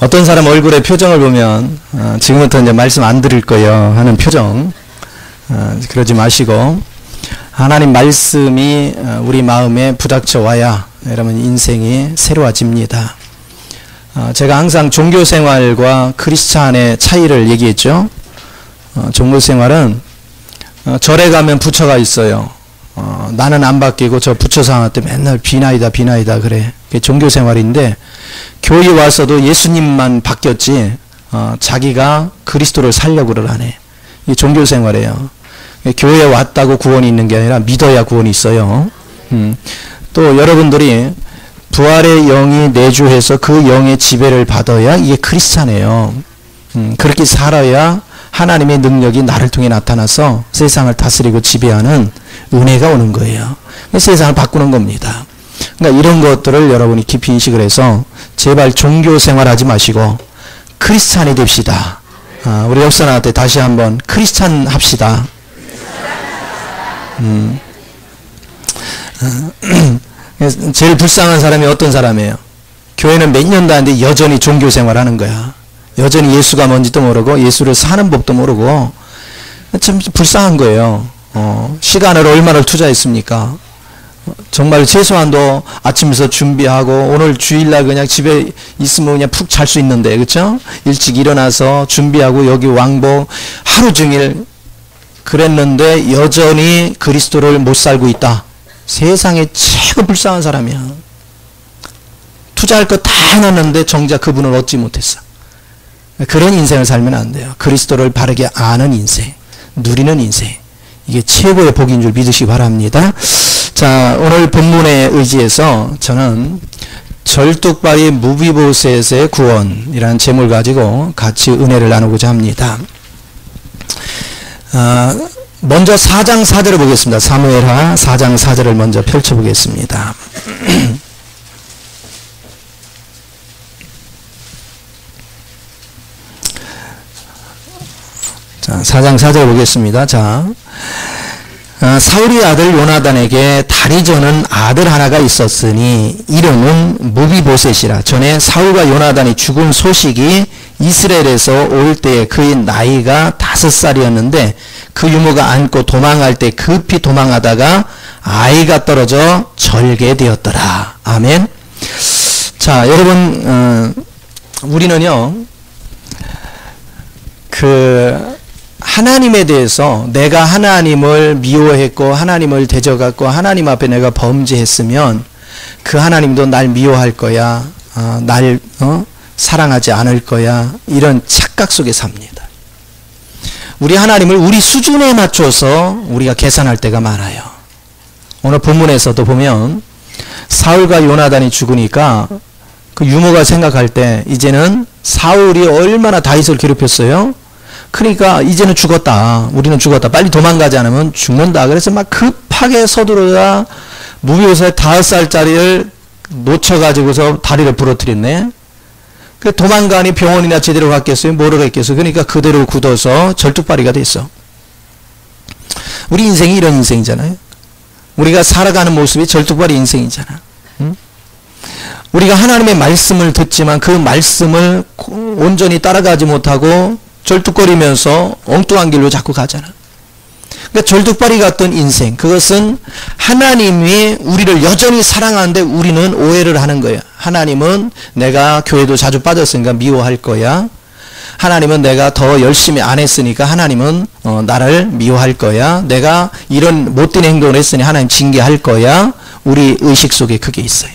어떤 사람 얼굴의 표정을 보면 지금부터 이제 말씀 안 드릴 거예요 하는 표정, 그러지 마시고 하나님 말씀이 우리 마음에 부닥쳐 와야 여러분 인생이 새로워집니다. 제가 항상 종교생활과 크리스찬의 차이를 얘기했죠. 종교생활은 절에 가면 부처가 있어요. 나는 안 바뀌고 저 부처 상한테 맨날 비나이다 그래. 그게 종교생활인데, 교회 와서도 예수님만 바뀌었지 자기가 그리스도를 살려고 그러네. 이게 종교생활이에요. 교회에 왔다고 구원이 있는 게 아니라 믿어야 구원이 있어요. 또 여러분들이 부활의 영이 내주해서 그 영의 지배를 받아야 이게 크리스찬이에요. 그렇게 살아야 하나님의 능력이 나를 통해 나타나서 세상을 다스리고 지배하는 은혜가 오는 거예요. 세상을 바꾸는 겁니다. 그러니까 이런 것들을 여러분이 깊이 인식을 해서 제발 종교 생활하지 마시고 크리스찬이 됩시다. 우리 옆사람한테 다시 한번 크리스찬 합시다. 제일 불쌍한 사람이 어떤 사람이에요? 교회는 몇 년도 안 돼 여전히 종교 생활하는 거야. 여전히 예수가 뭔지도 모르고 예수를 사는 법도 모르고 참 불쌍한 거예요. 시간을 얼마나 투자했습니까? 정말 최소한도 아침에서 준비하고 오늘 주일날 그냥 집에 있으면 그냥 푹 잘 수 있는데, 그렇죠? 일찍 일어나서 준비하고 여기 왕복 하루 종일 그랬는데 여전히 그리스도를 못 살고 있다. 세상에 최고 불쌍한 사람이야. 투자할 거 다 해놨는데 정작 그분을 얻지 못했어. 그런 인생을 살면 안 돼요. 그리스도를 바르게 아는 인생, 누리는 인생, 이게 최고의 복인 줄 믿으시기 바랍니다. 자, 오늘 본문에 의지해서 저는 절뚝발이 무비보셋의 구원이라는 제목을 가지고 같이 은혜를 나누고자 합니다. 먼저 4장 4절을 보겠습니다. 사무엘하 4장 4절을 먼저 펼쳐보겠습니다. 자, 4장 4절 보겠습니다. 자, 사울의 아들 요나단에게 다리 저는 아들 하나가 있었으니 이름은 무비보셋이라. 전에 사울과 요나단이 죽은 소식이 이스라엘에서 올 때에 그의 나이가 5살이었는데 그 유모가 안고 도망할 때 급히 도망하다가 아이가 떨어져 절개되었더라. 아멘. 자, 여러분, 우리는요, 하나님에 대해서 내가 하나님을 미워했고 하나님을 대적했고 하나님 앞에 내가 범죄했으면 그 하나님도 날 미워할 거야, 날 사랑하지 않을 거야, 이런 착각 속에 삽니다. 우리 하나님을 우리 수준에 맞춰서 우리가 계산할 때가 많아요. 오늘 본문에서도 보면 사울과 요나단이 죽으니까 그 유모가 생각할 때 이제는 사울이 얼마나 다윗을 괴롭혔어요. 그러니까 이제는 죽었다. 우리는 죽었다. 빨리 도망가지 않으면 죽는다. 그래서 막 급하게 서두르다 무비보셋 5살짜리를 놓쳐가지고서 다리를 부러뜨렸네. 그 도망가니 병원이나 제대로 갔겠어요? 뭐를 했겠어요? 그러니까 그대로 굳어서 절뚝발이가 됐어. 우리 인생이 이런 인생이잖아요. 우리가 살아가는 모습이 절뚝발이 인생이잖아. 응? 우리가 하나님의 말씀을 듣지만 그 말씀을 온전히 따라가지 못하고 절뚝거리면서 엉뚱한 길로 자꾸 가잖아. 그러니까 절뚝발이 같던 인생, 그것은 하나님이 우리를 여전히 사랑하는데 우리는 오해를 하는 거야. 하나님은 내가 교회도 자주 빠졌으니까 미워할 거야. 하나님은 내가 더 열심히 안 했으니까 하나님은 나를 미워할 거야. 내가 이런 못된 행동을 했으니 하나님 징계할 거야. 우리 의식 속에 그게 있어요.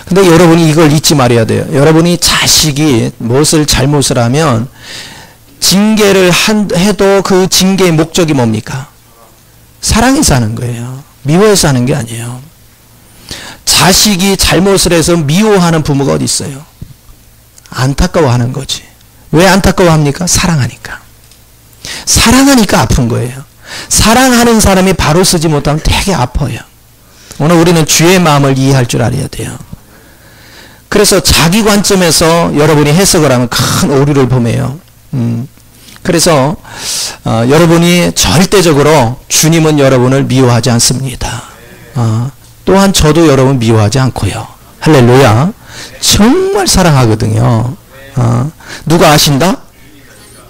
근데 여러분이 이걸 잊지 말아야 돼요. 여러분이 자식이 무엇을 잘못을 하면 징계를 해도 그 징계의 목적이 뭡니까? 사랑해서 하는 거예요. 미워해서 하는 게 아니에요. 자식이 잘못을 해서 미워하는 부모가 어디 있어요? 안타까워하는 거지. 왜 안타까워합니까? 사랑하니까. 사랑하니까 아픈 거예요. 사랑하는 사람이 바로 쓰지 못하면 되게 아파요. 오늘 우리는 주의 마음을 이해할 줄 알아야 돼요. 그래서 자기 관점에서 여러분이 해석을 하면 큰 오류를 범해요. 그래서 여러분이 절대적으로 주님은 여러분을 미워하지 않습니다. 또한 저도 여러분 미워하지 않고요. 할렐루야. 정말 사랑하거든요. 누가 아신다?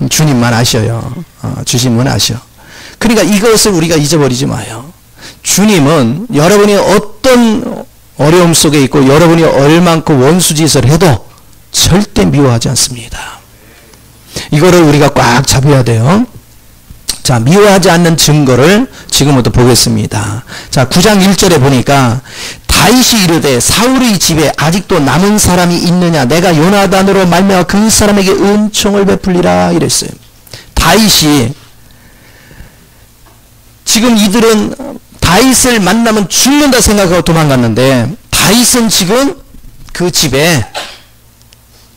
주님만 아셔요. 주님은 아셔. 그러니까 이것을 우리가 잊어버리지 마요. 주님은 여러분이 어떤 어려움 속에 있고 여러분이 얼만큼 원수짓을 해도 절대 미워하지 않습니다. 이거를 우리가 꽉 잡아야 돼요. 자, 미워하지 않는 증거를 지금부터 보겠습니다. 자, 9장 1절에 보니까 다윗이 이르되 사울의 집에 아직도 남은 사람이 있느냐, 내가 요나단으로 말미암아 그 사람에게 은총을 베풀리라 이랬어요. 다윗이, 지금 이들은 다윗을 만나면 죽는다 생각하고 도망갔는데, 다윗은 지금 그 집에,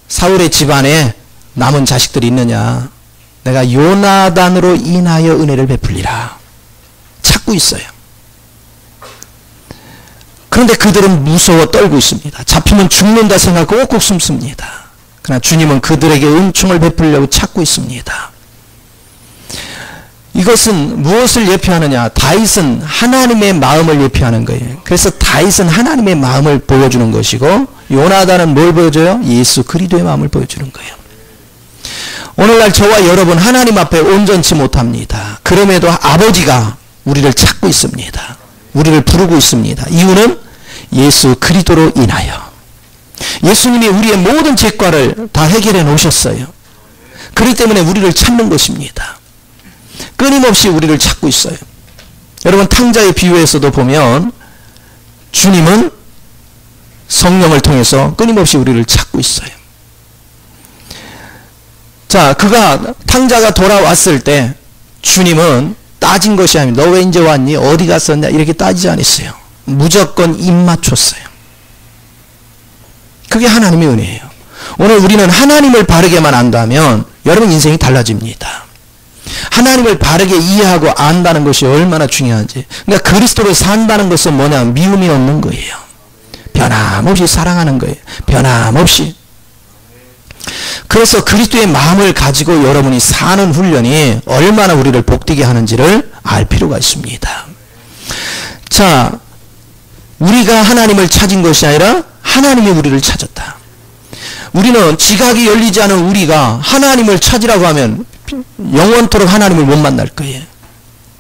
사울의 집안에 남은 자식들이 있느냐, 내가 요나단으로 인하여 은혜를 베풀리라 찾고 있어요. 그런데 그들은 무서워 떨고 있습니다. 잡히면 죽는다 생각하고 옥옥 숨습니다. 그러나 주님은 그들에게 은총을 베풀려고 찾고 있습니다. 이것은 무엇을 예표하느냐? 다윗은 하나님의 마음을 예표하는 거예요. 그래서 다윗은 하나님의 마음을 보여주는 것이고, 요나단은 뭘 보여줘요? 예수 그리스도의 마음을 보여주는 거예요. 오늘날 저와 여러분 하나님 앞에 온전치 못합니다. 그럼에도 아버지가 우리를 찾고 있습니다. 우리를 부르고 있습니다. 이유는 예수 그리스도로 인하여. 예수님이 우리의 모든 죄과를 다 해결해 놓으셨어요. 그렇기 때문에 우리를 찾는 것입니다. 끊임없이 우리를 찾고 있어요. 여러분, 탕자의 비유에서도 보면 주님은 성령을 통해서 끊임없이 우리를 찾고 있어요. 자, 탕자가 돌아왔을 때 주님은 따진 것이 아닙니다. 너 왜 이제 왔니? 어디 갔었냐? 이렇게 따지지 않았어요. 무조건 입 맞췄어요. 그게 하나님의 은혜예요. 오늘 우리는 하나님을 바르게만 안다면 여러분 인생이 달라집니다. 하나님을 바르게 이해하고 안다는 것이 얼마나 중요한지. 그러니까 그리스도로 산다는 것은 뭐냐? 미움이 없는 거예요. 변함없이 사랑하는 거예요. 변함없이. 그래서 그리스도의 마음을 가지고 여러분이 사는 훈련이 얼마나 우리를 복되게 하는지를 알 필요가 있습니다. 자, 우리가 하나님을 찾은 것이 아니라 하나님이 우리를 찾았다. 우리는 지각이 열리지 않은 우리가 하나님을 찾으라고 하면 영원토록 하나님을 못 만날 거예요.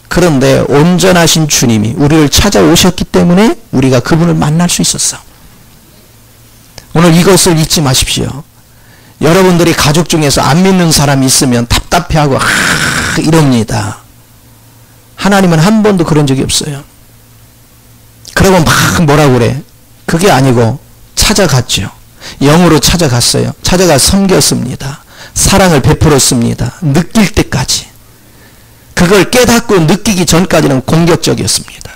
그런데 온전하신 주님이 우리를 찾아오셨기 때문에 우리가 그분을 만날 수 있었어. 오늘 이것을 잊지 마십시오. 여러분들이 가족 중에서 안 믿는 사람이 있으면 답답해하고 이럽니다. 하나님은 한 번도 그런 적이 없어요. 그러고 막 뭐라고 그래. 그게 아니고 찾아갔죠. 영으로 찾아갔어요. 찾아가 섬겼습니다. 사랑을 베풀었습니다. 느낄 때까지. 그걸 깨닫고 느끼기 전까지는 공격적이었습니다.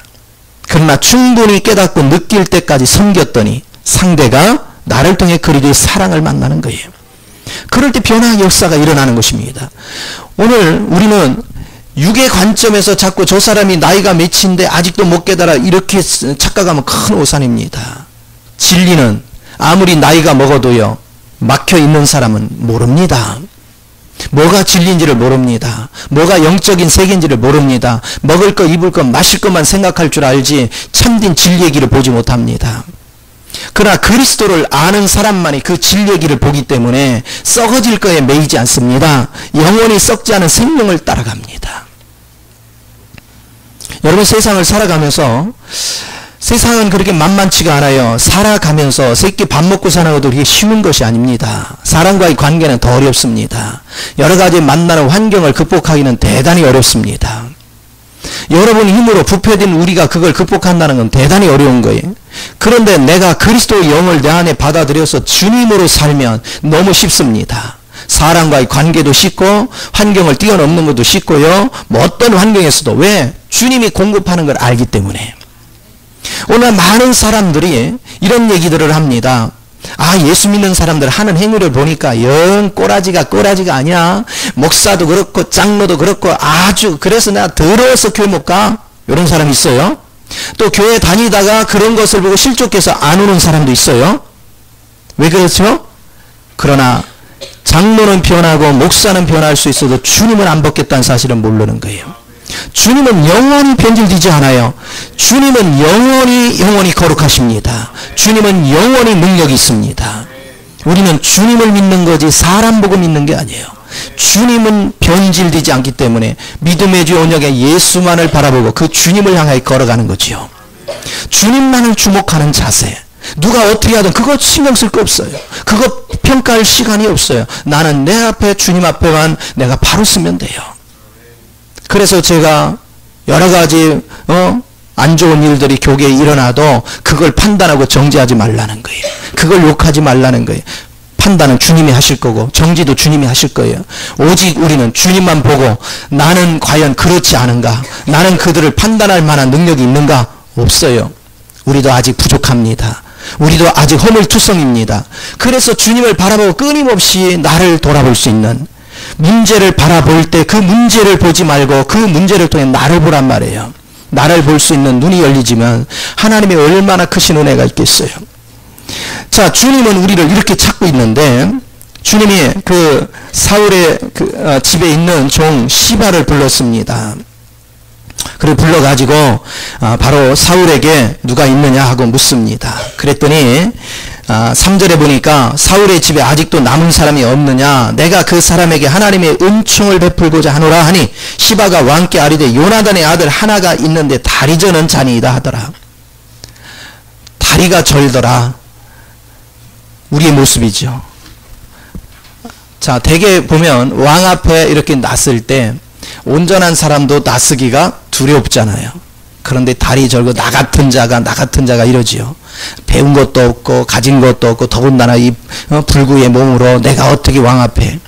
그러나 충분히 깨닫고 느낄 때까지 섬겼더니 상대가 나를 통해 그리스도의 사랑을 만나는 거예요. 그럴 때 변화의 역사가 일어나는 것입니다. 오늘 우리는 육의 관점에서 자꾸 저 사람이 나이가 몇인데 아직도 못 깨달아 이렇게 착각하면 큰 오산입니다. 진리는 아무리 나이가 먹어도요, 막혀있는 사람은 모릅니다. 뭐가 진리인지를 모릅니다. 뭐가 영적인 세계인지를 모릅니다. 먹을 것, 입을 것, 마실 것만 생각할 줄 알지 참된 진리의 길을 보지 못합니다. 그러나 그리스도를 아는 사람만이 그 진리의 길을 보기 때문에 썩어질 거에 매이지 않습니다. 영원히 썩지 않은 생명을 따라갑니다. 여러분, 세상을 살아가면서 세상은 그렇게 만만치가 않아요. 살아가면서 새끼 밥 먹고 사는 것도 그렇게 쉬운 것이 아닙니다. 사람과의 관계는 더 어렵습니다. 여러 가지 만나는 환경을 극복하기는 대단히 어렵습니다. 여러분 힘으로 부패된 우리가 그걸 극복한다는 건 대단히 어려운 거예요. 그런데 내가 그리스도의 영을 내 안에 받아들여서 주님으로 살면 너무 쉽습니다. 사람과의 관계도 쉽고 환경을 뛰어넘는 것도 쉽고요. 뭐 어떤 환경에서도. 왜? 주님이 공급하는 걸 알기 때문에. 오늘 많은 사람들이 이런 얘기들을 합니다. 아, 예수 믿는 사람들 하는 행위를 보니까 영 꼬라지가 아니야. 목사도 그렇고 장로도 그렇고 아주 그래서 내가 더러워서 교회 못 가. 이런 사람이 있어요. 또 교회 다니다가 그런 것을 보고 실족해서 안 오는 사람도 있어요. 왜 그렇죠? 그러나 장로는 변하고 목사는 변할 수 있어도 주님은 안 벗겠다는 사실은 모르는 거예요. 주님은 영원히 변질되지 않아요. 주님은 영원히 거룩하십니다. 주님은 영원히 능력이 있습니다. 우리는 주님을 믿는 거지 사람 보고 믿는 게 아니에요. 주님은 변질되지 않기 때문에 믿음의 주 언약의 예수만을 바라보고 그 주님을 향하여 걸어가는 거지요. 주님만을 주목하는 자세. 누가 어떻게 하든 그거 신경 쓸 거 없어요. 그거 평가할 시간이 없어요. 나는 내 앞에 주님 앞에만 내가 바로 쓰면 돼요. 그래서 제가 여러 가지 안 좋은 일들이 교계에 일어나도 그걸 판단하고 정죄하지 말라는 거예요. 그걸 욕하지 말라는 거예요. 판단은 주님이 하실 거고 정지도 주님이 하실 거예요. 오직 우리는 주님만 보고 나는 과연 그렇지 않은가? 나는 그들을 판단할 만한 능력이 있는가? 없어요. 우리도 아직 부족합니다. 우리도 아직 허물투성입니다. 그래서 주님을 바라보고 끊임없이 나를 돌아볼 수 있는, 문제를 바라볼 때 그 문제를 보지 말고 그 문제를 통해 나를 보란 말이에요. 나를 볼 수 있는 눈이 열리지만 하나님의 얼마나 크신 은혜가 있겠어요. 자, 주님은 우리를 이렇게 찾고 있는데, 주님이 그 사울의 집에 있는 종 시바를 불렀습니다. 그래 불러가지고 바로 사울에게 누가 있느냐 하고 묻습니다. 그랬더니 3절에 보니까 사울의 집에 아직도 남은 사람이 없느냐, 내가 그 사람에게 하나님의 은총을 베풀고자 하노라 하니 시바가 왕께 아뢰되 요나단의 아들 하나가 있는데 다리 저는 자니이다 하더라. 다리가 절더라. 우리의 모습이죠. 자, 대개 보면 왕 앞에 이렇게 놨을 때 온전한 사람도 낯서기가 두렵잖아요. 그런데 다리 절고 나 같은 자가 이러지요. 배운 것도 없고 가진 것도 없고 더군다나 이 불구의 몸으로 내가 어떻게 왕 앞에.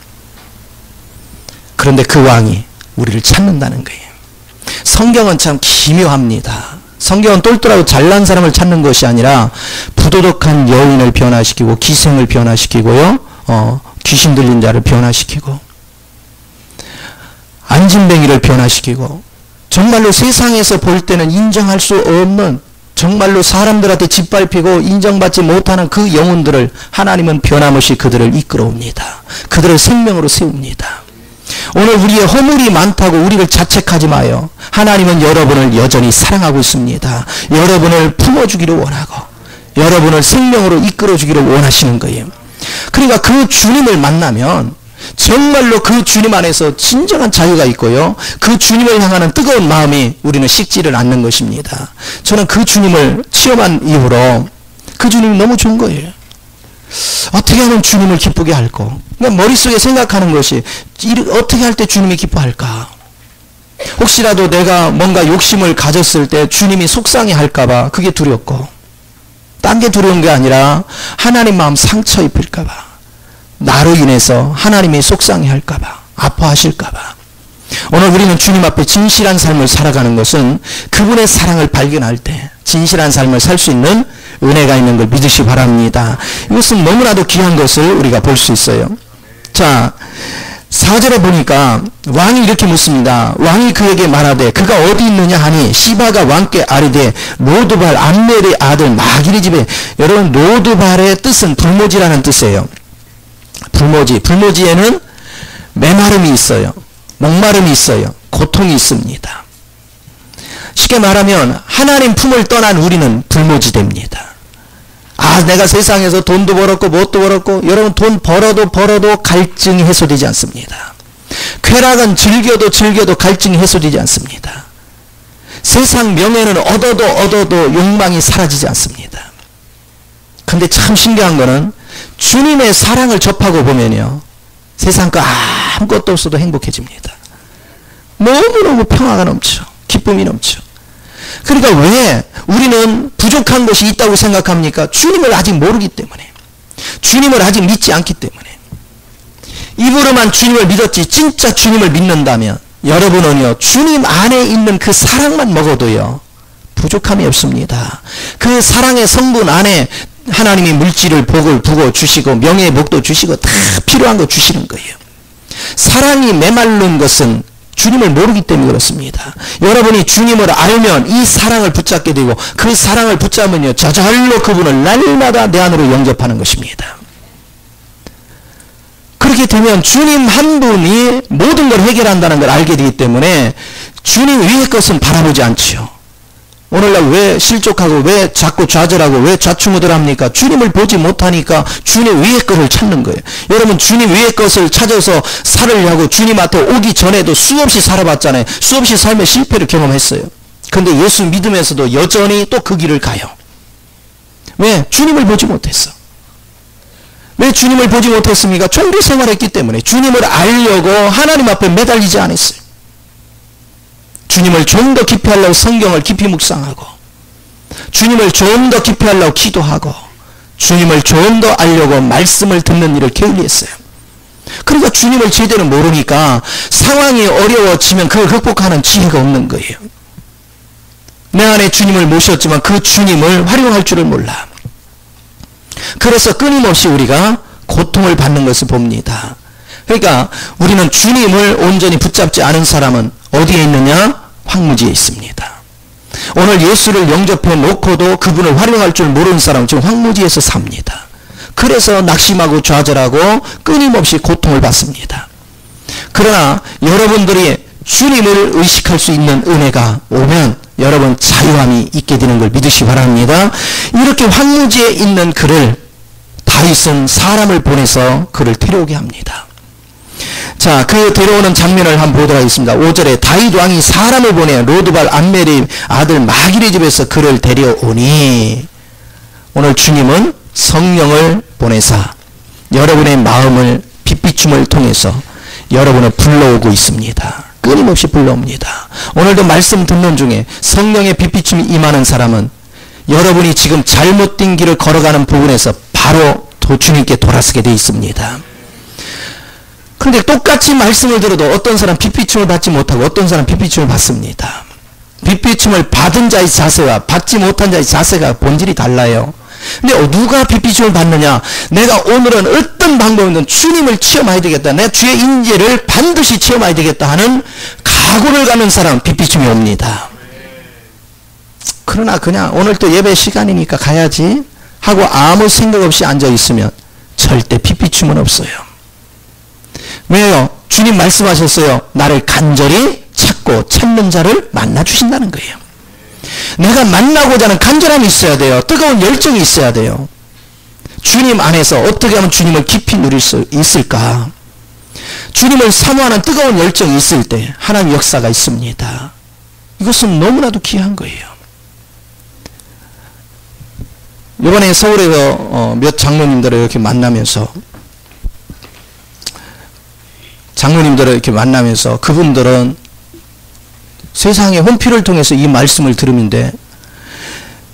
그런데 그 왕이 우리를 찾는다는 거예요. 성경은 참 기묘합니다. 성경은 똘똘하고 잘난 사람을 찾는 것이 아니라 부도덕한 여인을 변화시키고 기생을 변화시키고요, 귀신 들린 자를 변화시키고 안진뱅이를 변화시키고, 정말로 세상에서 볼 때는 인정할 수 없는, 정말로 사람들한테 짓밟히고 인정받지 못하는 그 영혼들을 하나님은 변함없이 그들을 이끌어옵니다. 그들을 생명으로 세웁니다. 오늘 우리의 허물이 많다고 우리를 자책하지 마요. 하나님은 여러분을 여전히 사랑하고 있습니다. 여러분을 품어주기를 원하고 여러분을 생명으로 이끌어주기를 원하시는 거예요. 그러니까 그 주님을 만나면 정말로 그 주님 안에서 진정한 자유가 있고요, 그 주님을 향하는 뜨거운 마음이 우리는 식지를 않는 것입니다. 저는 그 주님을 체험한 이후로 그 주님이 너무 좋은 거예요. 어떻게 하면 주님을 기쁘게 할까? 그러니까 머릿속에 생각하는 것이 어떻게 할 때 주님이 기뻐할까? 혹시라도 내가 뭔가 욕심을 가졌을 때 주님이 속상해 할까봐 그게 두렵고, 딴 게 두려운 게 아니라 하나님 마음 상처 입힐까봐, 나로 인해서 하나님이 속상해 할까봐, 아파하실까봐. 오늘 우리는 주님 앞에 진실한 삶을 살아가는 것은 그분의 사랑을 발견할 때 진실한 삶을 살 수 있는 은혜가 있는 걸 믿으시 바랍니다. 이것은 너무나도 귀한 것을 우리가 볼 수 있어요. 자, 4절에 보니까 왕이 이렇게 묻습니다. 왕이 그에게 말하되 그가 어디 있느냐 하니 시바가 왕께 아뢰되 로드발 암멜의 아들 마길의 집에. 여러분, 로드발의 뜻은 불모지라는 뜻이에요. 불모지에는 메마름이 있어요. 목마름이 있어요. 고통이 있습니다. 쉽게 말하면 하나님 품을 떠난 우리는 불모지됩니다. 내가 세상에서 돈도 벌었고 뭣도 벌었고, 여러분 돈 벌어도 갈증이 해소되지 않습니다. 쾌락은 즐겨도 갈증이 해소되지 않습니다. 세상 명예는 얻어도 욕망이 사라지지 않습니다. 근데 참 신기한 거는 주님의 사랑을 접하고 보면요, 세상 거 아무것도 없어도 행복해집니다. 너무너무 평화가 넘쳐, 기쁨이 넘쳐. 그러니까 왜 우리는 부족한 것이 있다고 생각합니까? 주님을 아직 모르기 때문에, 주님을 아직 믿지 않기 때문에. 입으로만 주님을 믿었지 진짜 주님을 믿는다면 여러분은요, 주님 안에 있는 그 사랑만 먹어도요 부족함이 없습니다. 그 사랑의 성분 안에 하나님이 물질을 복을 부어 주시고 명예의 복도 주시고 다 필요한 거 주시는 거예요. 사랑이 메마른 것은 주님을 모르기 때문에 그렇습니다. 여러분이 주님을 알면 이 사랑을 붙잡게 되고, 그 사랑을 붙잡으면요 저절로 그분을 날마다 내 안으로 영접하는 것입니다. 그렇게 되면 주님 한 분이 모든 걸 해결한다는 걸 알게 되기 때문에 주님 위의 것은 바라보지 않지요. 오늘날 왜 실족하고 왜 자꾸 좌절하고 왜 좌충우돌합니까? 주님을 보지 못하니까 주님 위의 것을 찾는 거예요. 여러분 주님 위의 것을 찾아서 살으려고 주님 앞에 오기 전에도 수없이 살아봤잖아요. 수없이 삶의 실패를 경험했어요. 근데 예수 믿으면서도 여전히 또 그 길을 가요. 왜? 주님을 보지 못했어. 왜 주님을 보지 못했습니까? 종교 생활했기 때문에. 주님을 알려고 하나님 앞에 매달리지 않았어요. 주님을 좀 더 깊이 하려고 성경을 깊이 묵상하고, 주님을 좀 더 깊이 하려고 기도하고, 주님을 좀 더 알려고 말씀을 듣는 일을 게을리했어요. 그러니까 주님을 제대로 모르니까 상황이 어려워지면 그걸 극복하는 지혜가 없는 거예요. 내 안에 주님을 모셨지만 그 주님을 활용할 줄을 몰라. 그래서 끊임없이 우리가 고통을 받는 것을 봅니다. 그러니까 우리는 주님을 온전히 붙잡지 않은 사람은 어디에 있느냐? 황무지에 있습니다. 오늘 예수를 영접해 놓고도 그분을 활용할 줄 모르는 사람은 지금 황무지에서 삽니다. 그래서 낙심하고 좌절하고 끊임없이 고통을 받습니다. 그러나 여러분들이 주님을 의식할 수 있는 은혜가 오면 여러분 자유함이 있게 되는 걸 믿으시기 바랍니다. 이렇게 황무지에 있는 그를 다윗은 사람을 보내서 그를 데려오게 합니다. 자, 그 데려오는 장면을 한번 보도록 하겠습니다. 5절에 다윗 왕이 사람을 보내 로드발 암멜의 아들 마길의 집에서 그를 데려오니, 오늘 주님은 성령을 보내사 여러분의 마음을 빛비춤을 통해서 여러분을 불러오고 있습니다. 끊임없이 불러옵니다. 오늘도 말씀 듣는 중에 성령의 빛비춤이 임하는 사람은 여러분이 지금 잘못된 길을 걸어가는 부분에서 바로 주님께 돌아서게 되어 있습니다. 그런데 똑같이 말씀을 들어도 어떤 사람 빛비춤을 받지 못하고 어떤 사람 빛비춤을 받습니다. 빛비춤을 받은 자의 자세와 받지 못한 자의 자세가 본질이 달라요. 근데 누가 빛비춤을 받느냐? 내가 오늘은 어떤 방법이든 주님을 체험해야 되겠다, 내 주의 인재를 반드시 체험해야 되겠다 하는 각오를 가는 사람 빛비춤이 옵니다. 그러나 그냥 오늘 또 예배 시간이니까 가야지 하고 아무 생각 없이 앉아있으면 절대 빛비춤은 없어요. 왜요? 주님 말씀하셨어요. 나를 간절히 찾고 찾는 자를 만나주신다는 거예요. 내가 만나고자 하는 간절함이 있어야 돼요. 뜨거운 열정이 있어야 돼요. 주님 안에서 어떻게 하면 주님을 깊이 누릴 수 있을까? 주님을 사모하는 뜨거운 열정이 있을 때 하나님의 역사가 있습니다. 이것은 너무나도 귀한 거예요. 이번에 서울에서 몇 장로님들을 이렇게 만나면서 그분들은 세상의 홈피를 통해서 이 말씀을 들으는데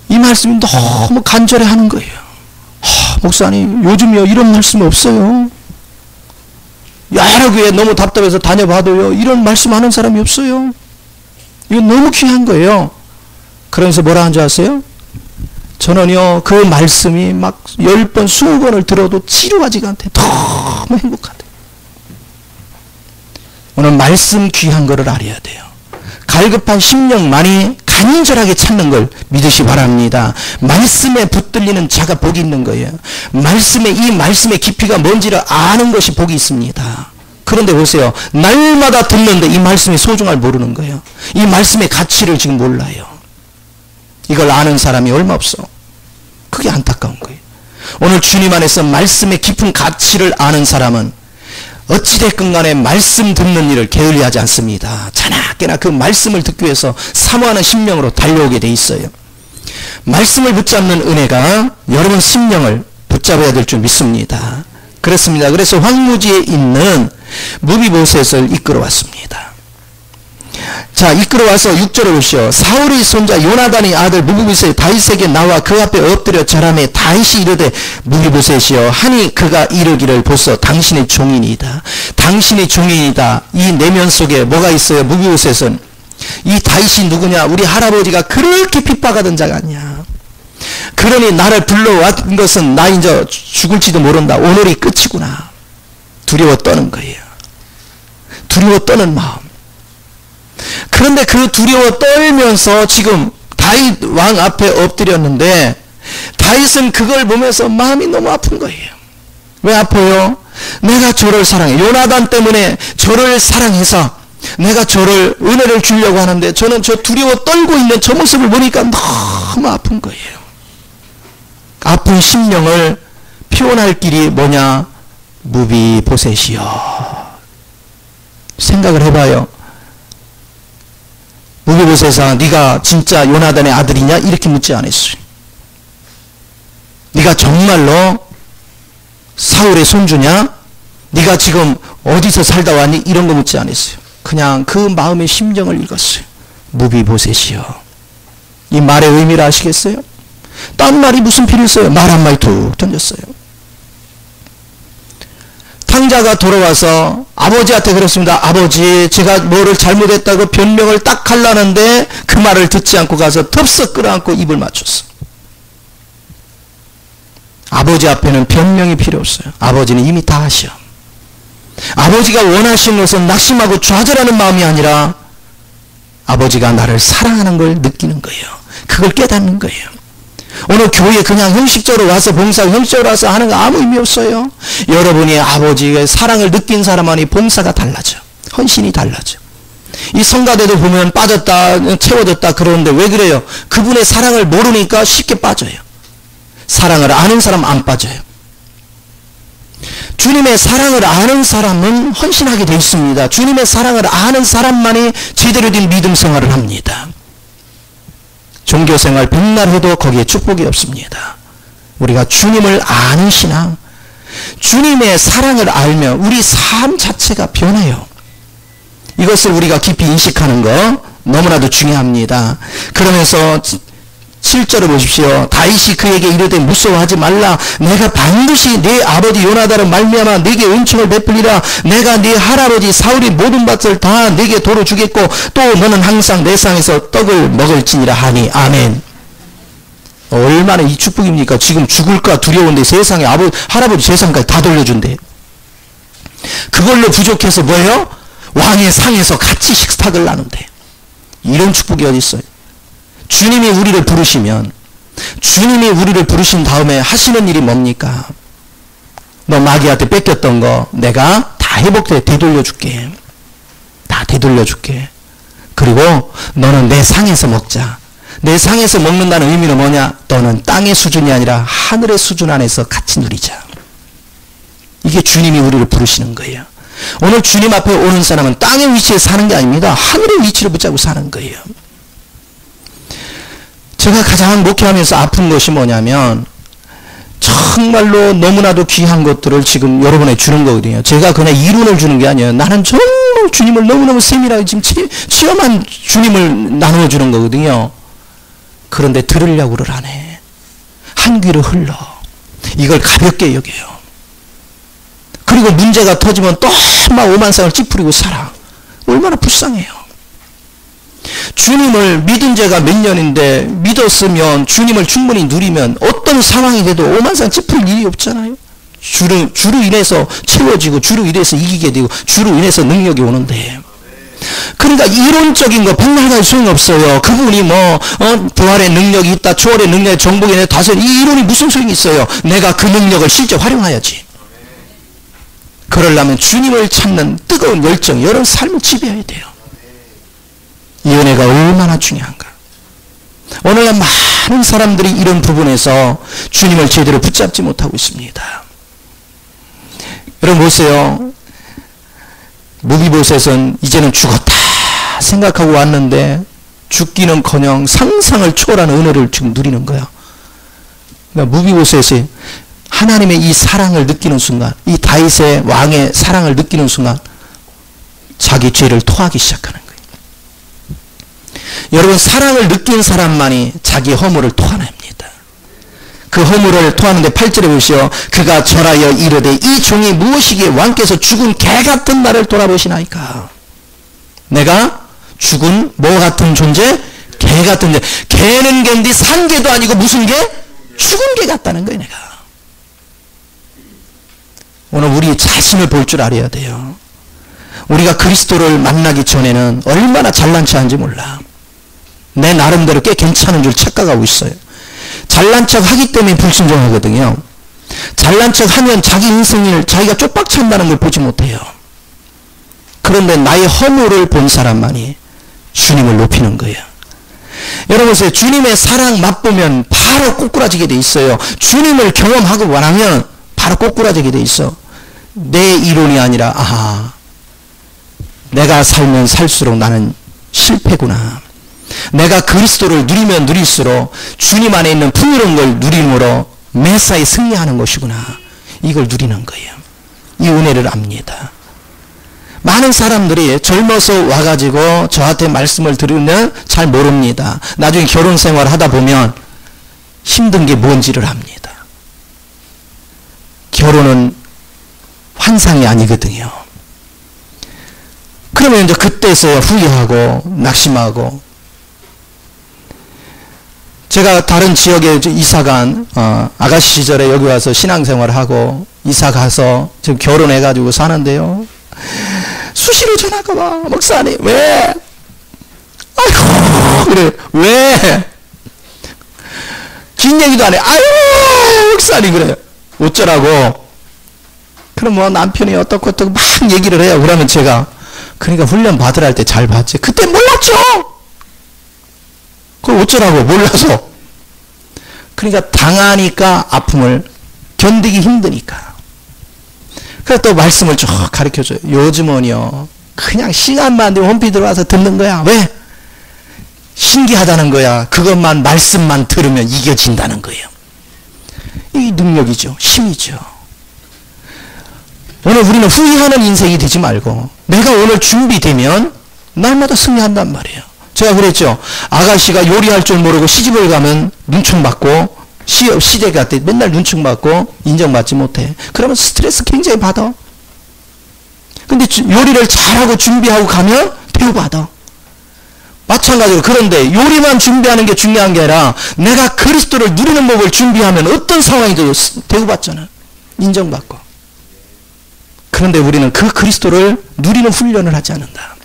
이 말씀이 너무 간절해 하는 거예요. 목사님 요즘요 이런 말씀 없어요. 여러 교회 너무 답답해서 다녀봐도요 이런 말씀 하는 사람이 없어요. 이건 너무 귀한 거예요. 그러면서 뭐라 하는 줄 아세요? 저는요 그 말씀이 막 10번 20번을 들어도 지루하지가 않대. 너무 행복하대. 오늘 말씀 귀한 거를 알아야 돼요. 갈급한 심령만이 간절하게 찾는 걸 믿으시 바랍니다. 말씀에 붙들리는 자가 복이 있는 거예요. 이 말씀의 깊이가 뭔지를 아는 것이 복이 있습니다. 그런데 보세요. 날마다 듣는데 이 말씀의 소중함을 모르는 거예요. 이 말씀의 가치를 지금 몰라요. 이걸 아는 사람이 얼마 없어. 그게 안타까운 거예요. 오늘 주님 안에서 말씀의 깊은 가치를 아는 사람은 어찌됐건 간에 말씀 듣는 일을 게을리하지 않습니다. 자나깨나 그 말씀을 듣기 위해서 사모하는 심령으로 달려오게 돼 있어요. 말씀을 붙잡는 은혜가 여러분 심령을 붙잡아야 될 줄 믿습니다. 그렇습니다. 그래서 황무지에 있는 무비보셋을 이끌어왔습니다. 자, 이끌어와서 6절을 보시오. 사울의 손자 요나단의 아들 무비보셋이 다윗에게 나와 그 앞에 엎드려 절하매 다윗이 이르되 무비보셋이여 하니 그가 이르기를 보소 당신의 종인이다. 당신의 종인이다. 이 내면 속에 뭐가 있어요? 무비보셋은 이 다윗이 누구냐? 우리 할아버지가 그렇게 핍박하던 자가 아니야. 그러니 나를 불러왔던 것은 나 이제 죽을지도 모른다. 오늘이 끝이구나. 두려워 떠는 거예요. 두려워 떠는 마음. 그런데 그 두려워 떨면서 지금 다윗 왕 앞에 엎드렸는데 다윗은 그걸 보면서 마음이 너무 아픈 거예요. 왜 아파요? 내가 저를 사랑해. 요나단 때문에 저를 사랑해서 내가 저를 은혜를 주려고 하는데 저는 저 두려워 떨고 있는 저 모습을 보니까 너무 아픈 거예요. 아픈 심령을 표현할 길이 뭐냐? 무비보셋이요. 생각을 해봐요. 무비보셋아, 네가 진짜 요나단의 아들이냐? 이렇게 묻지 않았어요. 네가 정말로 사울의 손주냐? 네가 지금 어디서 살다 왔니? 이런 거 묻지 않았어요. 그냥 그 마음의 심정을 읽었어요. 무비보셋이요. 이 말의 의미를 아시겠어요? 딴 말이 무슨 필요 있어요? 말 한마디 툭 던졌어요. 탕자가 돌아와서 아버지한테 그랬습니다. 아버지, 제가 뭐를 잘못했다고 변명을 딱 하려는데 그 말을 듣지 않고 가서 덥석 끌어안고 입을 맞췄어. 아버지 앞에는 변명이 필요 없어요. 아버지는 이미 다 하셔. 아버지가 원하시는 것은 낙심하고 좌절하는 마음이 아니라 아버지가 나를 사랑하는 걸 느끼는 거예요. 그걸 깨닫는 거예요. 오늘 교회에 그냥 형식적으로 와서 봉사, 형식적으로 와서 하는 거 아무 의미 없어요. 여러분이 아버지의 사랑을 느낀 사람만이 봉사가 달라져. 헌신이 달라져. 이 성가대도 보면 빠졌다, 채워졌다 그러는데 왜 그래요? 그분의 사랑을 모르니까 쉽게 빠져요. 사랑을 아는 사람 안 빠져요. 주님의 사랑을 아는 사람은 헌신하게 되어 있습니다. 주님의 사랑을 아는 사람만이 제대로 된 믿음 생활을 합니다. 종교생활 백날 해도 거기에 축복이 없습니다. 우리가 주님을 아는 신앙, 주님의 사랑을 알면 우리 삶 자체가 변해요. 이것을 우리가 깊이 인식하는 거 너무나도 중요합니다. 그러면서 7절을 보십시오. 다윗이 그에게 이르되 무서워하지 말라. 내가 반드시 네 아버지 요나단을 말미암아 네게 은총을 베풀리라. 내가 네 할아버지 사울이 모든 밭을 다 네게 도로 주겠고 또 너는 항상 내 상에서 떡을 먹을지니라 하니. 아멘. 얼마나 이 축복입니까? 지금 죽을까 두려운데 세상에 할아버지 재산까지 다 돌려준대. 그걸로 부족해서 뭐예요? 왕의 상에서 같이 식탁을 나눈대. 이런 축복이 어디 있어요? 주님이 우리를 부르시면, 주님이 우리를 부르신 다음에 하시는 일이 뭡니까? 너 마귀한테 뺏겼던 거 내가 다 회복돼 되돌려줄게. 다 되돌려줄게. 그리고 너는 내 상에서 먹자. 내 상에서 먹는다는 의미는 뭐냐? 너는 땅의 수준이 아니라 하늘의 수준 안에서 같이 누리자. 이게 주님이 우리를 부르시는 거예요. 오늘 주님 앞에 오는 사람은 땅의 위치에 사는 게 아닙니다. 하늘의 위치를 붙잡고 사는 거예요. 제가 가장 목회하면서 아픈 것이 뭐냐면 정말로 너무나도 귀한 것들을 지금 여러분에게 주는 거거든요. 제가 그냥 이론을 주는 게 아니에요. 나는 정말 주님을 너무너무 세밀하게 지금 체험한 주님을 나누어 주는 거거든요. 그런데 들으려고를 안 해. 한 귀로 흘러. 이걸 가볍게 여겨요. 그리고 문제가 터지면 또 막 오만상을 찌푸리고 살아. 얼마나 불쌍해요. 주님을 믿은 지가 몇 년인데 믿었으면 주님을 충분히 누리면 어떤 상황이 돼도 오만상 찌푸릴 일이 없잖아요. 주로 인해서 채워지고 주로 인해서 이기게 되고 주로 인해서 능력이 오는데, 그러니까 이론적인 거 백날 가지 소용없어요. 그분이 부활의 능력이 있다, 초월의 능력이 정복이 있다, 다섯, 이 이론이 무슨 소용이 있어요. 내가 그 능력을 실제 활용해야지. 그러려면 주님을 찾는 뜨거운 열정, 여러분 삶을 지배해야 돼요. 이 은혜가 얼마나 중요한가. 오늘날 많은 사람들이 이런 부분에서 주님을 제대로 붙잡지 못하고 있습니다. 여러분 보세요. 무비보셋은 이제는 죽었다 생각하고 왔는데 죽기는커녕 상상을 초월하는 은혜를 지금 누리는 거야. 그러니까 무비보셋이 하나님의 이 사랑을 느끼는 순간, 이 다윗의 왕의 사랑을 느끼는 순간 자기 죄를 토하기 시작하는 거예요. 여러분, 사랑을 느낀 사람만이 자기 허물을 토해냅니다. 그 허물을 토하는데 8절에 보시오. 그가 절하여 이르되 이 종이 무엇이기에 왕께서 죽은 개 같은 나를 돌아보시나이까. 내가 죽은 뭐 같은 존재? 개 같은 존재. 개는 개인데 산 개도 아니고 무슨 개? 죽은 개 같다는 거예요. 내가 오늘 우리 자신을 볼 줄 알아야 돼요. 우리가 그리스도를 만나기 전에는 얼마나 잘난 척한지 몰라. 내 나름대로 꽤 괜찮은 줄 착각하고 있어요. 잘난 척 하기 때문에 불순종하거든요. 잘난 척 하면 자기 인생을 자기가 쪽박찬다는 걸 보지 못해요. 그런데 나의 허물을 본 사람만이 주님을 높이는 거예요. 여러분 보세요. 주님의 사랑 맛보면 바로 꼬꾸라지게 돼 있어요. 주님을 경험하고 원하면 바로 꼬꾸라지게 돼 있어. 내 이론이 아니라 아하, 내가 살면 살수록 나는 실패구나. 내가 그리스도를 누리면 누릴수록 주님 안에 있는 풍요로운 걸 누림으로 매사에 승리하는 것이구나. 이걸 누리는 거예요. 이 은혜를 압니다. 많은 사람들이 젊어서 와가지고 저한테 말씀을 들으면 잘 모릅니다. 나중에 결혼 생활 하다 보면 힘든 게 뭔지를 압니다. 결혼은 환상이 아니거든요. 그러면 이제 그때서야 후회하고 낙심하고. 제가 다른 지역에 이사간 아가씨 시절에 여기 와서 신앙생활하고 이사가서 지금 결혼해가지고 사는데요. 수시로 전화가 와. 목사님 왜? 아이고 그래 왜? 긴 얘기도 안 해. 아유 목사님 그래요. 어쩌라고? 그럼 뭐 남편이 어떻고 어떻고 막 얘기를 해요. 그러면 제가 그러니까 훈련 받으라 할 때 잘 봤지. 그때 몰랐죠. 그걸 어쩌라고 몰라서. 그러니까 당하니까 아픔을 견디기 힘드니까. 그래서 또 말씀을 쭉 가르쳐줘요. 요즘은요 그냥 시간만 되면 홈피 들어와서 듣는 거야. 왜? 신기하다는 거야. 그것만 말씀만 들으면 이겨진다는 거예요. 이 능력이죠. 힘이죠. 오늘 우리는 후회하는 인생이 되지 말고 내가 오늘 준비되면 날마다 승리한단 말이에요. 제가 그랬죠. 아가씨가 요리할 줄 모르고 시집을 가면 눈총받고 시댁 갈 때 맨날 눈총받고 인정받지 못해. 그러면 스트레스 굉장히 받아. 근데 요리를 잘하고 준비하고 가면 대우받아. 마찬가지로. 그런데 요리만 준비하는 게 중요한 게 아니라 내가 그리스도를 누리는 법을 준비하면 어떤 상황이도 대우받잖아. 인정받고. 그런데 우리는 그 그리스도를 누리는 훈련을 하지 않는다.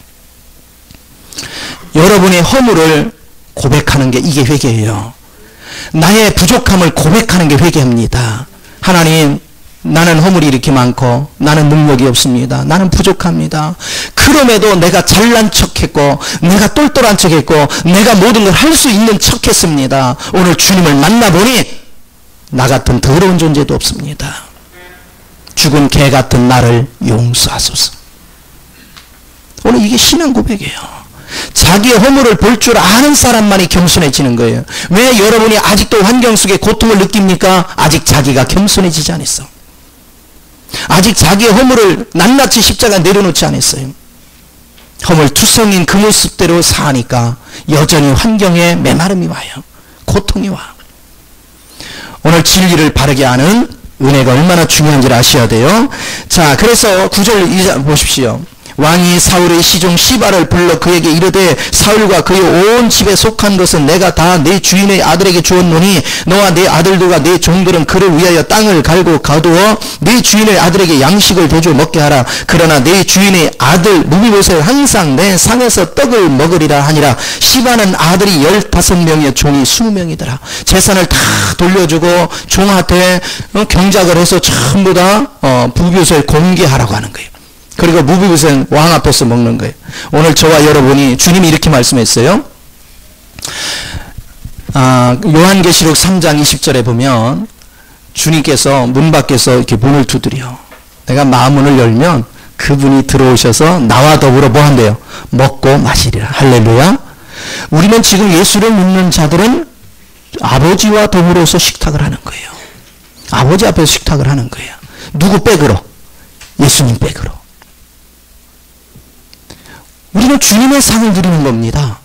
여러분의 허물을 고백하는 게 이게 회개예요. 나의 부족함을 고백하는 게 회개입니다. 하나님, 나는 허물이 이렇게 많고 나는 능력이 없습니다. 나는 부족합니다. 그럼에도 내가 잘난 척했고 내가 똘똘한 척했고 내가 모든 걸 할 수 있는 척했습니다. 오늘 주님을 만나보니 나 같은 더러운 존재도 없습니다. 죽은 개 같은 나를 용서하소서. 오늘 이게 신앙 고백이에요. 자기의 허물을 볼 줄 아는 사람만이 겸손해지는 거예요. 왜 여러분이 아직도 환경 속에 고통을 느낍니까? 아직 자기가 겸손해지지 않았어. 아직 자기의 허물을 낱낱이 십자가에 내려놓지 않았어요. 허물투성인 그 모습대로 사니까 여전히 환경에 메마름이 와요. 고통이 와. 오늘 진리를 바르게 아는 은혜가 얼마나 중요한지를 아셔야 돼요. 자, 그래서 9절 보십시오. 왕이 사울의 시종 시바를 불러 그에게 이르되 사울과 그의 온 집에 속한 것은 내가 다 내 주인의 아들에게 주었노니 너와 내 아들들과 내 종들은 그를 위하여 땅을 갈고 가두어 내 주인의 아들에게 양식을 대줘 먹게 하라. 그러나 내 주인의 아들 무비보셋 항상 내 상에서 떡을 먹으리라 하니라. 시바는 아들이 15명이요 종이 20명이더라. 재산을 다 돌려주고 종한테 경작을 해서 전부 다 무비보셋을 공개하라고 하는 거예요. 그리고 무비보셋은 왕 앞에서 먹는 거예요. 오늘 저와 여러분이 주님이 이렇게 말씀했어요. 요한계시록 3장 20절에 보면 주님께서 문 밖에서 이렇게 문을 두드려. 내가 마문을 열면 그분이 들어오셔서 나와 더불어 뭐 한대요? 먹고 마시리라. 할렐루야. 우리는 지금 예수를 믿는 자들은 아버지와 더불어서 식탁을 하는 거예요. 아버지 앞에서 식탁을 하는 거예요. 누구 백으로? 예수님 백으로. 우리는 주님의 상을 누리는 겁니다.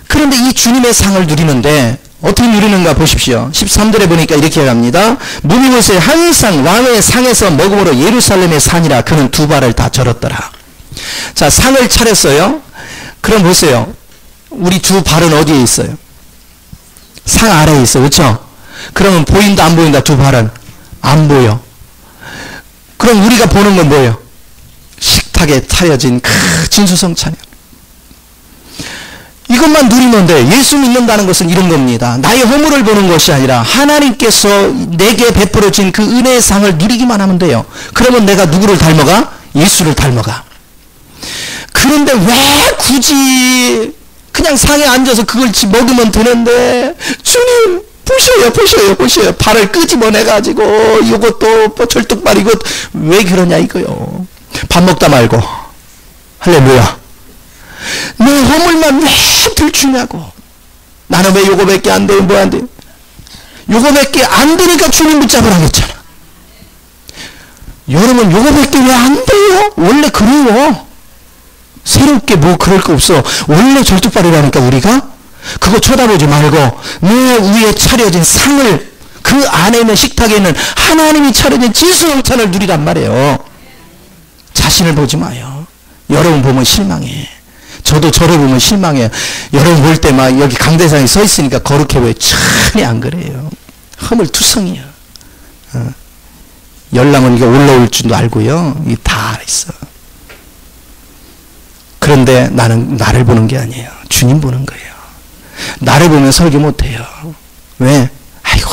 그런데 이 주님의 상을 누리는데 어떻게 누리는가 보십시오. 13절에 보니까 이렇게 합니다. 무비보셋이 항상 왕의 상에서 먹음으로 예루살렘의 산이라. 그는 두 발을 다 절었더라. 자, 상을 차렸어요. 그럼 보세요. 우리 두 발은 어디에 있어요? 상 아래에 있어요. 그렇죠? 그러면 보인다 안 보인다? 두 발은 안 보여. 그럼 우리가 보는 건 뭐예요? 식탁에 차려진 진수성찬이에요. 이것만 누리면 돼. 예수 믿는다는 것은 이런 겁니다. 나의 허물을 보는 것이 아니라 하나님께서 내게 베풀어진 그 은혜의 상을 누리기만 하면 돼요. 그러면 내가 누구를 닮아가? 예수를 닮아가. 그런데 왜 굳이 그냥 상에 앉아서 그걸 먹으면 되는데, 주님 보셔요. 발을 끄집어내가지고 이것도 뭐 절뚝발 이것 왜 그러냐 이거요. 밥 먹다 말고 할렐루야. 내 허물만 왜 들추냐고. 나는 왜 요거밖에 안 돼? 뭐 안 돼? 요거밖에 안 되니까 주님 붙잡으라고 했잖아. 여러분 요거밖에 왜 안 돼요? 원래 그래요. 새롭게 뭐 그럴 거 없어. 원래 절뚝발이라니까. 우리가 그거 쳐다보지 말고 내 위에 차려진 상을, 그 안에 있는 식탁에 있는 하나님이 차려진 진수영찬을 누리란 말이에요. 자신을 보지 마요. 여러분 보면 실망해. 저도 저를 보면 실망해요. 여러분 볼 때 막 여기 강대상에 서 있으니까 거룩해 보여요. 전혀 안 그래요. 허물투성이야. 열랑은 이게 올라올 줄도 알고요. 이게 다 있어. 그런데 나는 나를 보는 게 아니에요. 주님 보는 거예요. 나를 보면 설교 못해요. 왜? 아이고,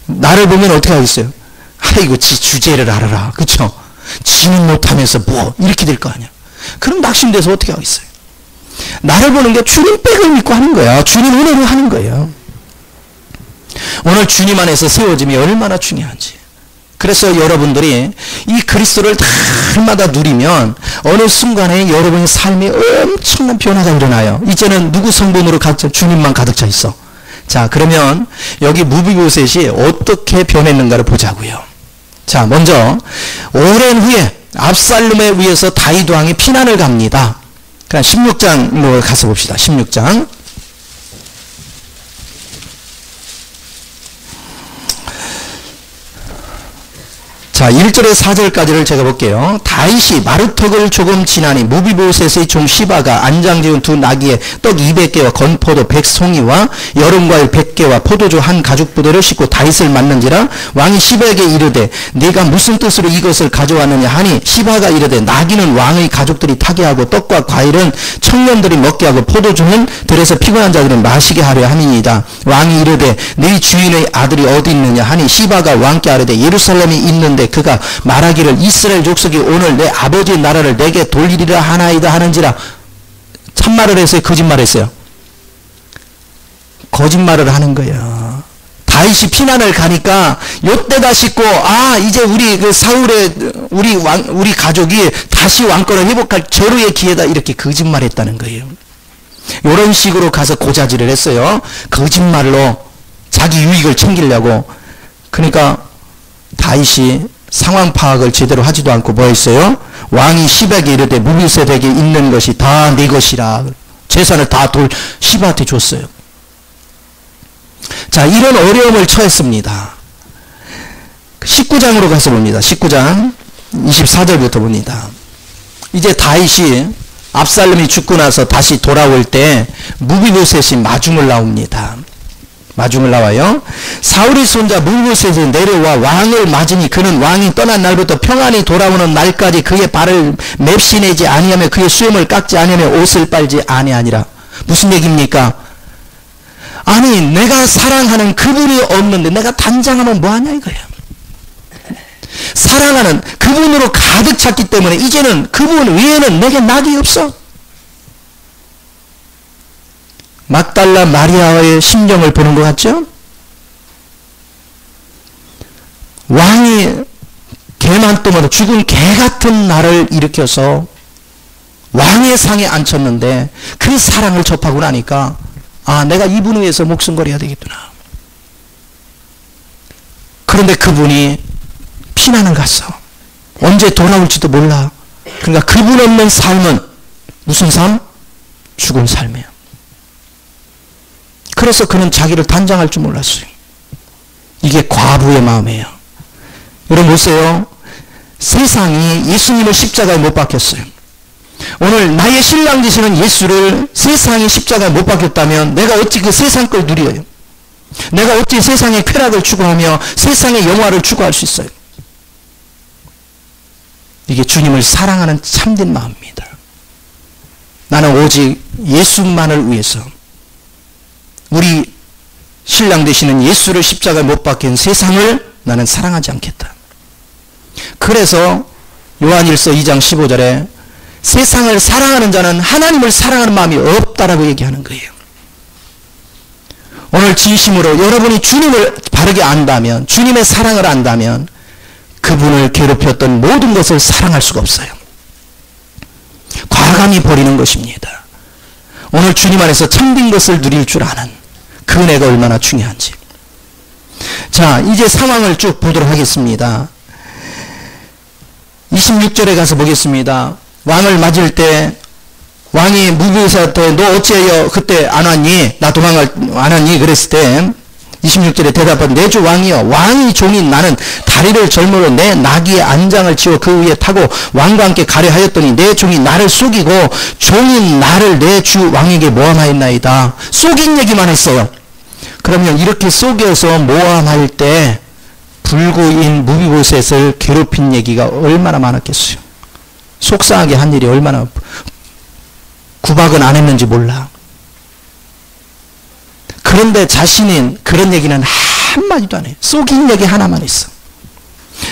나를 보면 어떻게 하겠어요? 아이고, 지 주제를 알아라. 그쵸? 지는 못하면서 뭐 이렇게 될 거 아니야. 그럼 낙심돼서 어떻게 하겠어요? 나를 보는 게 주님 백을 믿고 하는 거야. 주님 은혜로 하는 거예요. 오늘 주님 안에서 세워짐이 얼마나 중요한지. 그래서 여러분들이 이 그리스도를 날마다 누리면 어느 순간에 여러분의 삶에 엄청난 변화가 일어나요. 이제는 누구 성분으로 주님만 가득 차 있어. 자, 그러면 여기 무비보셋이 어떻게 변했는가를 보자고요. 자, 먼저 오랜 후에 압살롬에 의해서 다윗 왕이 피난을 갑니다. 그럼 16장으로 가서 봅시다. 16장. 자, 1절에 4절까지를 제가 볼게요. 다윗이 마루턱을 조금 지나니 무비보셋의 종 시바가 안장지은 두 나귀에 떡 200개와 건포도 100송이와 여름과일 100개와 포도주 한 가죽부대를 싣고 다윗을 맞는지라. 왕이 시바에게 이르되 네가 무슨 뜻으로 이것을 가져왔느냐 하니, 시바가 이르되 나귀는 왕의 가족들이 타게 하고 떡과 과일은 청년들이 먹게 하고 포도주는 들에서 피곤한 자들은 마시게 하려 함이니이다. 왕이 이르되 네 주인의 아들이 어디 있느냐 하니, 시바가 왕께 아뢰되 예루살렘에 있는데 그가 말하기를 이스라엘 족속이 오늘 내 아버지의 나라를 내게 돌리리라 하나이다 하는지라. 참말을 했어요? 거짓말을 했어요? 거짓말을 하는 거예요. 다윗이 피난을 가니까 요때다 싶고, 아 이제 우리 그 사울의 우리 가족이 다시 왕권을 회복할 절호의 기회다, 이렇게 거짓말했다는 거예요. 이런 식으로 가서 고자질을 했어요. 거짓말로 자기 유익을 챙기려고. 그러니까 다윗이 상황 파악을 제대로 하지도 않고 뭐 했어요? 왕이 시바에게 이르되 무비보셋에게 있는 것이 다 네 것이라. 재산을 다 시바한테 줬어요. 자, 이런 어려움을 처했습니다. 19장으로 가서 봅니다. 19장 24절부터 봅니다. 이제 다윗이 압살롬이 죽고 나서 다시 돌아올 때 무비보셋이 마중을 나옵니다. 마중을 나와요. 사울의 손자 무비보셋이 내려와 왕을 맞으니 그는 왕이 떠난 날부터 평안히 돌아오는 날까지 그의 발을 맵시내지 아니하며 그의 수염을 깎지 아니하며 옷을 빨지 아니하니라. 무슨 얘기입니까? 아니, 내가 사랑하는 그분이 없는데 내가 단장하면 뭐하냐 이거야. 사랑하는 그분으로 가득 찼기 때문에 이제는 그분 외에는 내게 낙이 없어. 막달라 마리아의 심정을 보는 것 같죠? 왕이 개만똥으로 죽은 개 같은 나를 일으켜서 왕의 상에 앉혔는데 그 사랑을 접하고 나니까, 아, 내가 이분 위해서 목숨 걸어야 되겠구나. 그런데 그분이 피난을 갔어. 언제 돌아올지도 몰라. 그러니까 그분 없는 삶은 무슨 삶? 죽은 삶이에요. 그래서 그는 자기를 단장할 줄 몰랐어요. 이게 과부의 마음이에요. 여러분 보세요. 세상이 예수님을 십자가에 못 박혔어요. 오늘 나의 신랑 되시는 예수를 세상이 십자가에 못 박혔다면 내가 어찌 그 세상 걸 누려요? 내가 어찌 세상의 쾌락을 추구하며 세상의 영화를 추구할 수 있어요? 이게 주님을 사랑하는 참된 마음입니다. 나는 오직 예수만을 위해서, 우리 신랑 되시는 예수를 십자가에 못 박힌 세상을 나는 사랑하지 않겠다. 그래서 요한일서 2장 15절에 세상을 사랑하는 자는 하나님을 사랑하는 마음이 없다라고 얘기하는 거예요. 오늘 진심으로 여러분이 주님을 바르게 안다면, 주님의 사랑을 안다면 그분을 괴롭혔던 모든 것을 사랑할 수가 없어요. 과감히 버리는 것입니다. 오늘 주님 안에서 참된 것을 누릴 줄 아는 그 은혜가 얼마나 중요한지. 자, 이제 상황을 쭉 보도록 하겠습니다. 26절에 가서 보겠습니다. 왕을 맞을 때 왕이 무비보셋한테 너 어찌하여 그때 안 왔니? 나 도망갈 안 왔니? 그랬을 때 26절에 대답한 내 주 왕이여, 왕이 종인 나는 다리를 절므로 내 나귀의 안장을 치워 그 위에 타고 왕과 함께 가려 하였더니 내 종이 나를 속이고 종인 나를 내 주 왕에게 모함하였나이다. 속인 얘기만 했어요. 그러면 이렇게 속여서 모함할 때 불구인 무비보셋을 괴롭힌 얘기가 얼마나 많았겠어요. 속상하게 한 일이 얼마나, 구박은 안 했는지 몰라. 그런데 자신은 그런 얘기는 한마디도 안 해요. 속인 얘기 하나만 했어.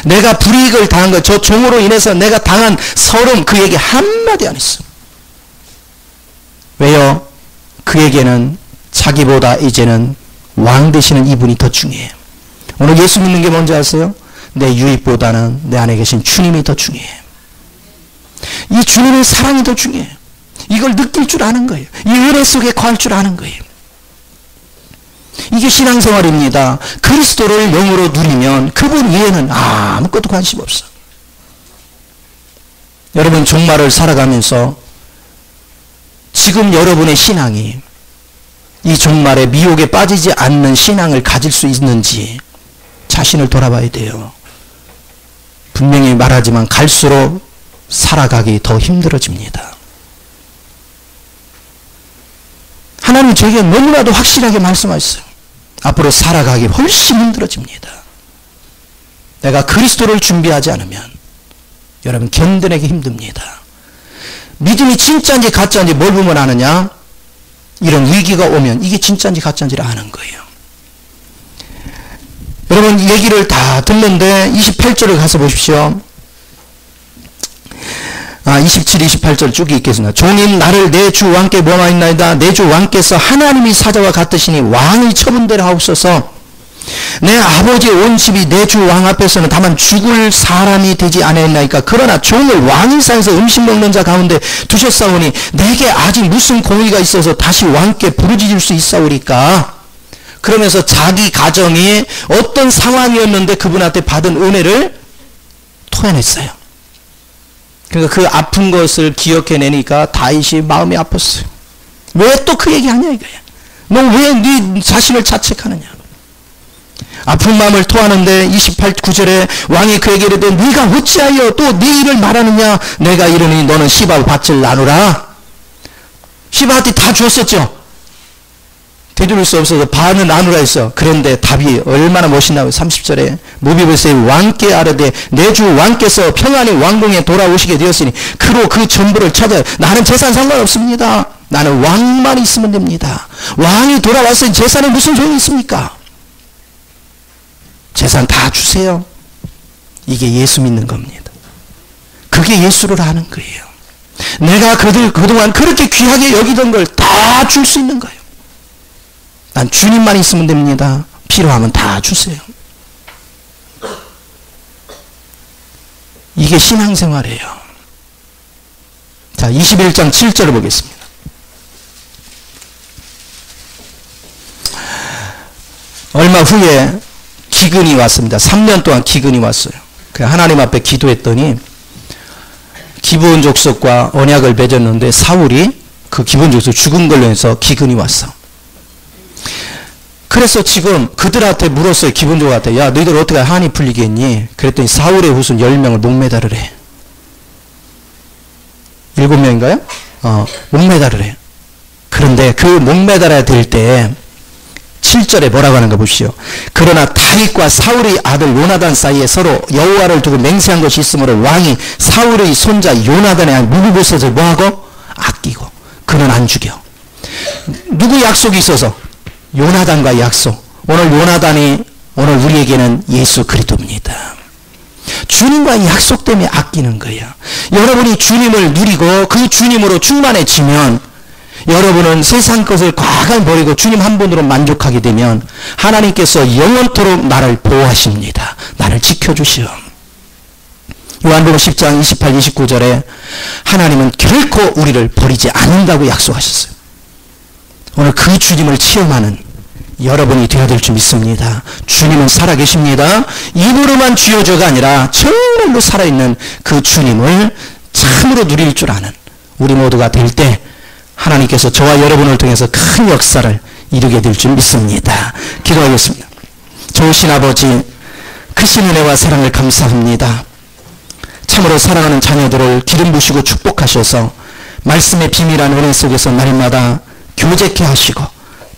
내가 불이익을 당한 것, 저 종으로 인해서 내가 당한 서름, 그 얘기 한마디 안 했어. 왜요? 그에게는 자기보다 이제는 왕 되시는 이분이 더 중요해요. 오늘 예수 믿는 게 뭔지 아세요? 내 유익보다는 내 안에 계신 주님이 더 중요해요. 이 주님의 사랑이 더 중요해요. 이걸 느낄 줄 아는 거예요. 이 은혜 속에 거할 줄 아는 거예요. 이게 신앙생활입니다. 그리스도를 영으로 누리면 그분 위에는 아무것도 관심 없어. 여러분 종말을 살아가면서 지금 여러분의 신앙이 이 종말의 미혹에 빠지지 않는 신앙을 가질 수 있는지 자신을 돌아봐야 돼요. 분명히 말하지만 갈수록 살아가기 더 힘들어집니다. 하나님 저에게 너무나도 확실하게 말씀하셨어요. 앞으로 살아가기 훨씬 힘들어집니다. 내가 그리스도를 준비하지 않으면 여러분 견뎌내기 힘듭니다. 믿음이 진짜인지 가짜인지 뭘 보면 아느냐? 이런 위기가 오면 이게 진짜인지 가짜인지를 아는 거예요. 여러분 얘기를 다 듣는데 28절을 가서 보십시오. 27, 28절 쭉 읽겠습니다. 종인 나를 내 주 왕께 모함하였나이다. 내 주 왕께서 하나님이 사자와 같으시니 왕의 처분대로 하옵소서. 내 아버지의 온 집이 내 주 왕 앞에서는 다만 죽을 사람이 되지 않았나이까. 그러나 종을 왕의 상에서 음식 먹는 자 가운데 두셨사오니 내게 아직 무슨 공의가 있어서 다시 왕께 부르짖을 수 있사오리까. 그러면서 자기 가정이 어떤 상황이었는데 그분한테 받은 은혜를 토해냈어요. 그러니까 그 아픈 것을 기억해내니까 다윗이 마음이 아팠어요. 왜 또 그 얘기하냐 이거야. 너 왜 네 자신을 자책하느냐. 아픈 마음을 토하는데 28절에 왕이 그에게 이르되 네가 어찌하여 또 네 일을 말하느냐. 내가 이르니 너는 시바 밭을 나누라. 시바한테 다 줬었죠. 되돌릴 수 없어서 반을 나누라 했어. 그런데 답이 얼마나 멋있나요. 30절에 무비보셋이 왕께 아뢰되 내 주 왕께서 평안히 왕궁에 돌아오시게 되었으니 그로 그 전부를 찾아. 나는 재산 상관없습니다. 나는 왕만 있으면 됩니다. 왕이 돌아왔으니 재산에 무슨 소용이 있습니까? 재산 다 주세요. 이게 예수 믿는 겁니다. 그게 예수를 아는 거예요. 내가 그동안 그렇게 귀하게 여기던 걸 다 줄 수 있는 거예요. 난 주님만 있으면 됩니다. 필요하면 다 주세요. 이게 신앙생활이에요. 자, 21장 7절을 보겠습니다. 얼마 후에 기근이 왔습니다. 3년 동안 기근이 왔어요. 하나님 앞에 기도했더니 기브온 족속과 언약을 맺었는데 사울이 그 기브온 족속 죽은 걸로 해서 기근이 왔어. 그래서 지금 그들한테 물었어요. 기브온 족한테. 야 너희들 어떻게 한이 풀리겠니? 그랬더니 사울의 후손 10명을 목매달을 해. 7명인가요? 목매달을 해. 그런데 그 목매달아야 될 때 7절에 뭐라고 하는가 보십시오. 그러나 다윗과 사울의 아들 요나단 사이에 서로 여호와를 두고 맹세한 것이 있으므로 왕이 사울의 손자 요나단의 아들 무비보셋을 뭐하고? 아끼고 그는 안 죽여. 누구 약속이 있어서? 요나단과 약속. 오늘 요나단이 오늘 우리에게는 예수 그리스도입니다. 주님과의 약속 때문에 아끼는 거예요. 여러분이 주님을 누리고 그 주님으로 충만해지면 여러분은 세상 것을 과감히 버리고 주님 한 분으로 만족하게 되면 하나님께서 영원토록 나를 보호하십니다. 나를 지켜주시오. 요한복음 10장 28, 29절에 하나님은 결코 우리를 버리지 않는다고 약속하셨어요. 오늘 그 주님을 체험하는 여러분이 되어야 될 줄 믿습니다. 주님은 살아계십니다. 입으로만 주여져가 아니라 정말로 살아있는 그 주님을 참으로 누릴 줄 아는 우리 모두가 될 때 하나님께서 저와 여러분을 통해서 큰 역사를 이루게 될 줄 믿습니다. 기도하겠습니다. 좋으신 아버지, 크신 은혜와 사랑을 감사합니다. 참으로 사랑하는 자녀들을 기름 부으시고 축복하셔서 말씀의 비밀한 은혜 속에서 날마다 교제케 하시고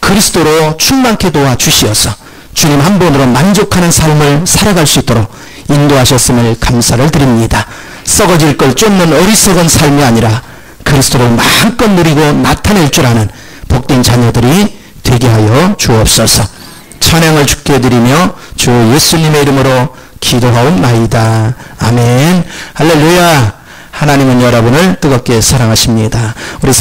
그리스도로 충만케 도와주시어서 주님 한 분으로 만족하는 삶을 살아갈 수 있도록 인도하셨음을 감사를 드립니다. 썩어질 걸 쫓는 어리석은 삶이 아니라 그리스도를 마음껏 누리고 나타낼 줄 아는 복된 자녀들이 되게 하여 주옵소서. 찬양을 주께 드리며 주 예수님의 이름으로 기도하옵나이다. 아멘. 할렐루야. 하나님은 여러분을 뜨겁게 사랑하십니다. 우리